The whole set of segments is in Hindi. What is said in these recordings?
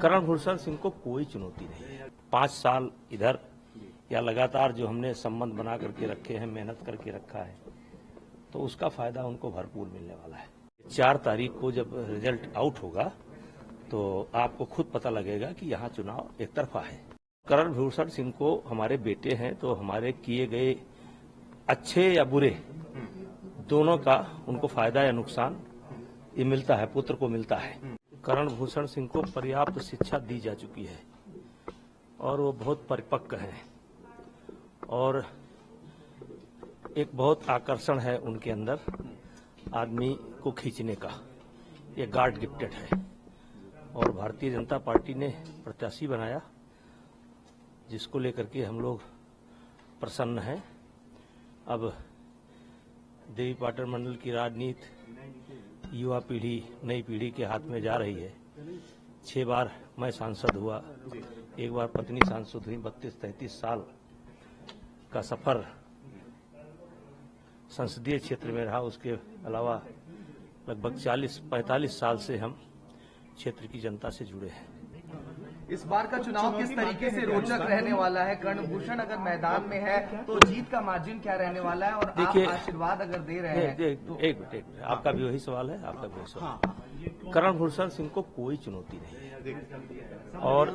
करण भूषण सिंह को कोई चुनौती नहीं है। 5 साल इधर या लगातार जो हमने संबंध बना करके रखे हैं, मेहनत करके रखा है, तो उसका फायदा उनको भरपूर मिलने वाला है। 4 तारीख को जब रिजल्ट आउट होगा तो आपको खुद पता लगेगा कि यहाँ चुनाव एक तरफा है। करण भूषण सिंह को हमारे बेटे हैं तो हमारे किए गए अच्छे या बुरे दोनों का उनको फायदा या नुकसान ये मिलता है, पुत्र को मिलता है। करण भूषण सिंह को पर्याप्त शिक्षा दी जा चुकी है और वो बहुत परिपक्व हैं और एक बहुत आकर्षण है उनके अंदर आदमी को खींचने का, ये गॉड गिफ्टेड है। और भारतीय जनता पार्टी ने प्रत्याशी बनाया जिसको लेकर के हम लोग प्रसन्न हैं। अब देवी पाटन मंडल की राजनीति युवा पीढ़ी, नई पीढ़ी के हाथ में जा रही है। 6 बार मैं सांसद हुआ, 1 बार पत्नी सांसद हुई। 32-33 साल का सफर संसदीय क्षेत्र में रहा। उसके अलावा लगभग 40-45 साल से हम क्षेत्र की जनता से जुड़े हैं। इस बार का चुनाव किस तरीके से रोचक रहने वाला है? कर्ण भूषण अगर मैदान में है तो जीत का मार्जिन क्या रहने वाला है? और आप आशीर्वाद अगर दे रहे हैं तो एक मिनट, आपका भी वही सवाल है, आपका भी वही सवाल। करण भूषण सिंह को कोई चुनौती नहीं है और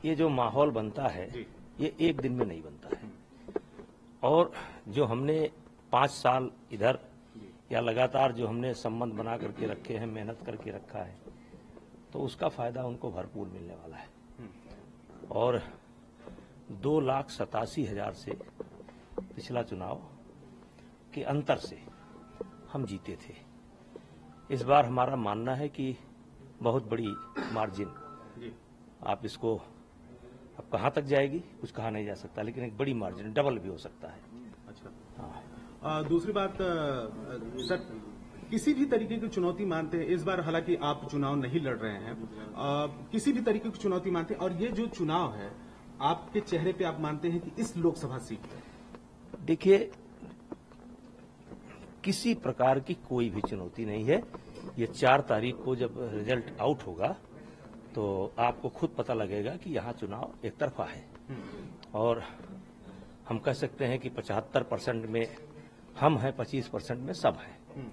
ये जो माहौल बनता है ये एक दिन में नहीं बनता है। और जो हमने 5 साल इधर या लगातार जो हमने संबंध बना करके रखे हैं, मेहनत करके रखा है, तो उसका फायदा उनको भरपूर मिलने वाला है। और 2,87,000 से पिछला चुनाव के अंतर से हम जीते थे। इस बार हमारा मानना है कि बहुत बड़ी मार्जिन, आप इसको अब कहां तक जाएगी कुछ कहा नहीं जा सकता, लेकिन एक बड़ी मार्जिन, डबल भी हो सकता है। अच्छा, हाँ। दूसरी बात सर, किसी भी तरीके की चुनौती मानते हैं इस बार, हालांकि आप चुनाव नहीं लड़ रहे हैं, किसी भी तरीके की चुनौती मानते हैं, और ये जो चुनाव है आपके चेहरे पे आप मानते हैं कि इस लोकसभा सीट पे? देखिए, किसी प्रकार की कोई भी चुनौती नहीं है। ये 4 तारीख को जब रिजल्ट आउट होगा तो आपको खुद पता लगेगा कि यहाँ चुनाव एक तरफा है। और हम कह सकते हैं कि 75% में हम हैं, 25% में सब हैं।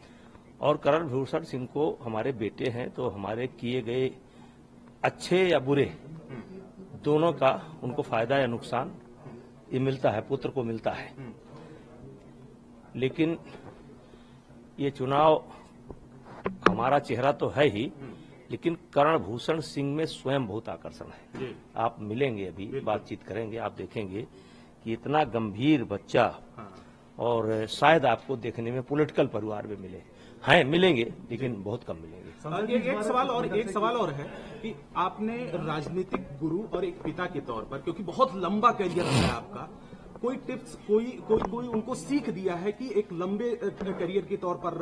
और करण भूषण सिंह को हमारे बेटे हैं तो हमारे किए गए अच्छे या बुरे दोनों का उनको फायदा या नुकसान ये मिलता है, पुत्र को मिलता है। लेकिन ये चुनाव हमारा चेहरा तो है ही, लेकिन करण भूषण सिंह में स्वयं बहुत आकर्षण है। आप मिलेंगे, अभी बातचीत करेंगे, आप देखेंगे कि इतना गंभीर बच्चा, और शायद आपको देखने में पॉलिटिकल परिवार में मिले हैं, मिलेंगे लेकिन बहुत कम मिलेंगे। एक सवाल और है कि आपने राजनीतिक गुरु और एक पिता के तौर पर, क्योंकि बहुत लंबा करियर है आपका, कोई टिप्स, कोई उनको सीख दिया है कि एक लंबे करियर के तौर पर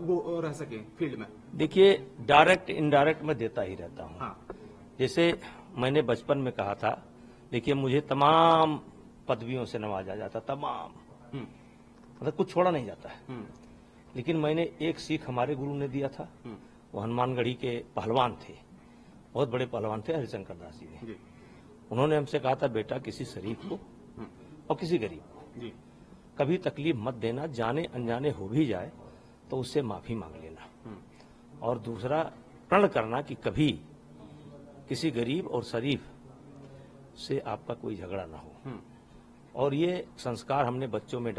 वो रह सके फील्ड में? देखिए, डायरेक्ट इनडायरेक्ट मैं देता ही रहता हूँ। हाँ। जैसे मैंने बचपन में कहा था, देखिए मुझे तमाम पदवियों से नवाजा जाता, तमाम, मतलब कुछ छोड़ा नहीं जाता है। लेकिन मैंने एक सीख हमारे गुरु ने दिया था, वो हनुमानगढ़ी के पहलवान थे, बहुत बड़े पहलवान थे, हरिशंकर दास जी ने। उन्होंने हमसे कहा था, बेटा किसी शरीफ को और किसी गरीब को कभी तकलीफ मत देना, जाने अनजाने हो भी जाए तो उससे माफी मांग लेना। और दूसरा, प्रण करना कि कभी किसी गरीब और शरीफ से आपका कोई झगड़ा ना हो। और ये संस्कार हमने बच्चों में